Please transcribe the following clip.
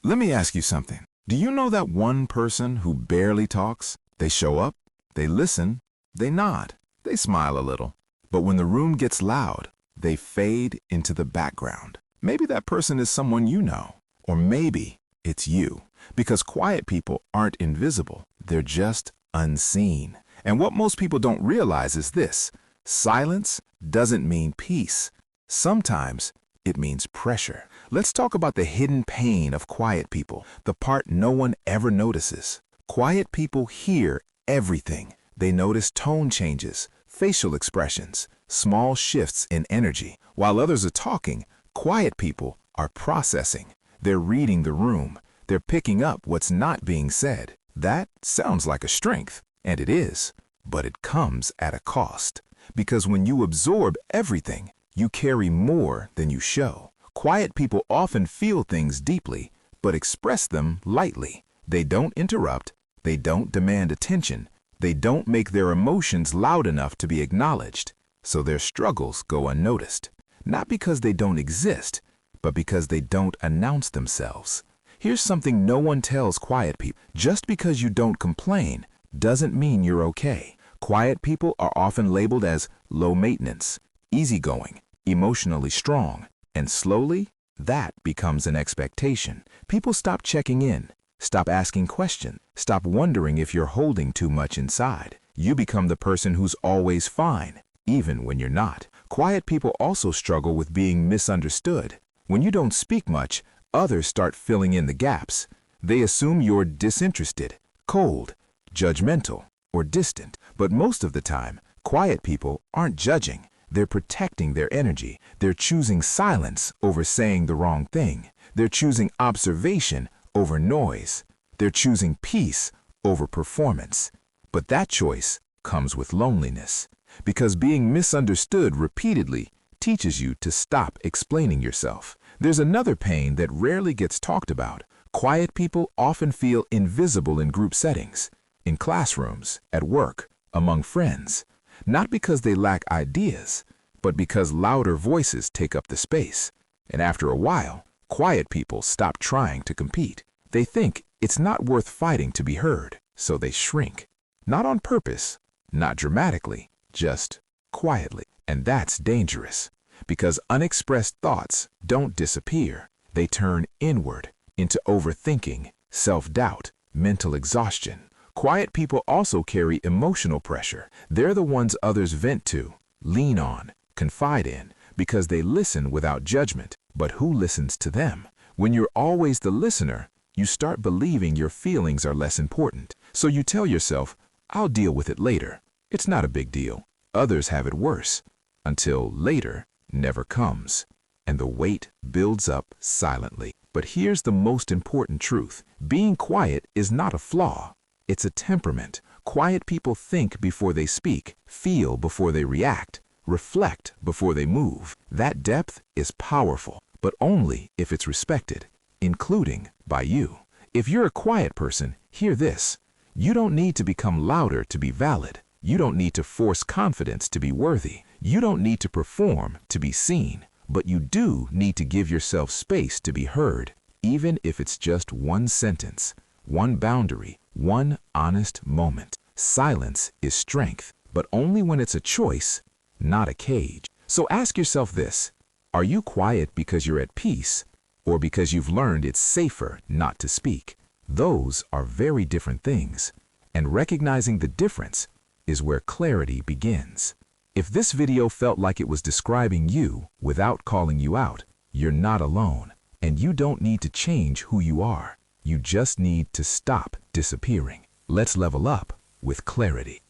Let me ask you something. Do you know that one person who barely talks? They show up, they listen, they nod, they smile a little. But when the room gets loud, they fade into the background. Maybe that person is someone you know, or maybe it's you. Because quiet people aren't invisible, they're just unseen. And what most people don't realize is this: silence doesn't mean peace. Sometimes it means pressure. Let's talk about the hidden pain of quiet people, the part no one ever notices. Quiet people hear everything. They notice tone changes, facial expressions, small shifts in energy. While others are talking, quiet people are processing. They're reading the room. They're picking up what's not being said. That sounds like a strength, and it is, but it comes at a cost. Because when you absorb everything, you carry more than you show. Quiet people often feel things deeply, but express them lightly. They don't interrupt. They don't demand attention. They don't make their emotions loud enough to be acknowledged. So their struggles go unnoticed. Not because they don't exist, but because they don't announce themselves. Here's something no one tells quiet people. Just because you don't complain doesn't mean you're okay. Quiet people are often labeled as low maintenance, easygoing, emotionally strong, and slowly that becomes an expectation. People stop checking in, stop asking questions, stop wondering if you're holding too much inside. You become the person who's always fine, even when you're not. Quiet people also struggle with being misunderstood. When you don't speak much, others start filling in the gaps. They assume you're disinterested, cold, judgmental, or distant. But most of the time, quiet people aren't judging. They're protecting their energy. They're choosing silence over saying the wrong thing. They're choosing observation over noise. They're choosing peace over performance. But that choice comes with loneliness, because being misunderstood repeatedly teaches you to stop explaining yourself. There's another pain that rarely gets talked about. Quiet people often feel invisible in group settings, in classrooms, at work, among friends. Not because they lack ideas, but because louder voices take up the space. And after a while, quiet people stop trying to compete. They think it's not worth fighting to be heard, so they shrink. Not on purpose, not dramatically, just quietly. And that's dangerous, because unexpressed thoughts don't disappear. They turn inward into overthinking, self-doubt, mental exhaustion. Quiet people also carry emotional pressure. They're the ones others vent to, lean on, confide in, because they listen without judgment. But who listens to them? When you're always the listener, you start believing your feelings are less important. So you tell yourself, I'll deal with it later. It's not a big deal. Others have it worse. Until later never comes, and the weight builds up silently. But here's the most important truth. Being quiet is not a flaw. It's a temperament. Quiet people think before they speak, feel before they react, reflect before they move. That depth is powerful, but only if it's respected, including by you. If you're a quiet person, hear this. You don't need to become louder to be valid. You don't need to force confidence to be worthy. You don't need to perform to be seen. But you do need to give yourself space to be heard, even if it's just one sentence, one boundary, one honest moment. Silence is strength, but only when it's a choice, not a cage. So ask yourself this: are you quiet because you're at peace, or because you've learned it's safer not to speak? Those are very different things, and recognizing the difference is where clarity begins. If this video felt like it was describing you without calling you out, you're not alone, and you don't need to change who you are. You just need to stop disappearing. Let's level up with clarity.